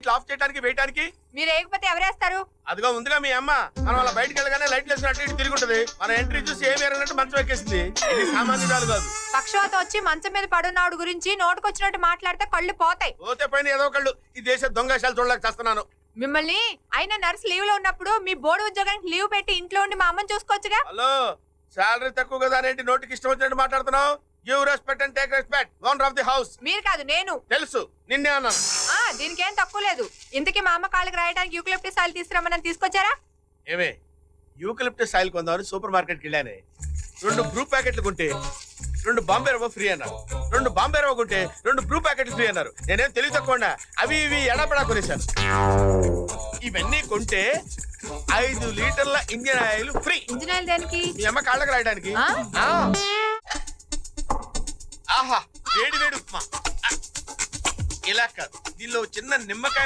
Of చేయడానికి వేయడానికి మీరు ఏకపోతే ఎవరేస్తారు? అదిగో ముందుగా మీ అమ్మ మనం అలా బయటకు వెళ్ళగానే లైట్లు వేసినట్టు ఇటు తిరుగుంటది. మన ఎంట్రీ చూసి ఏమి ఎరగనట్టు మంచం ఎక్కేసింది. ఇది సామాన్యురాలు కాదు. పక్షవాత వచ్చి మంచం మీద పడున్నాడు గురించి నోటుకొచ్చినట్టు మాట్లాడితే కళ్ళు పోతాయి. పోతే పైన ఏదో కళ్ళు. ఈ దేశ దొంగశాలు చూడలేక చేస్తున్నాను. మిమ్మల్ని అయినా నర్స్ లీవ్ లో ఉన్నప్పుడు మీ బోర్డు ఉద్యోగానికి లీవ్ పెట్టి ఇంట్లో ఉండి మా అమ్మని చూసుకోవచ్చుగా. హలో, శాలరీ తక్కువ కదా ఏంటి నోటికి ఇష్టం వచ్చినట్టు మాట్లాడుతున్నావు? Give respect and take respect. Owner of the house. మీరు కాదు, నేను. తెలుసు, నిన్నే అన్నాను. దీనికి ఏం తక్కువ లేదు. ఇంతకీ మా అమ్మ కాళ్ళకి రాయడానికి యూకలిప్టస్ ఆయిల్ తీసుకురమ్మని తీసుకొచ్చారా? ఏమే, యూకలిప్టస్ ఆయిల్ కొందామని సూపర్ మార్కెట్కి వెళ్ళానే. 2 బ్రూ ప్యాకెట్లు కొంటే 2 బాంబే రవ్వ ఫ్రీ అన్నారు. 2 బాంబే రవ్వ కొంటే 2 బ్రూ ప్యాకెట్లు ఫ్రీ అన్నారు. నేనేం తెలివి తక్కువ అవి ఇవి ఎడపడా కొనేశాను. ఇవన్నీ కొంటే 5 లీటర్ల engine oil free. Engine oil దేనికి? మీ అమ్మ కాళ్ళకి రాయడానికి. ఆహా, వేడి వేడి ఉప్మా. ఇలా కాదు, దీనిలో చిన్న నిమ్మకాయ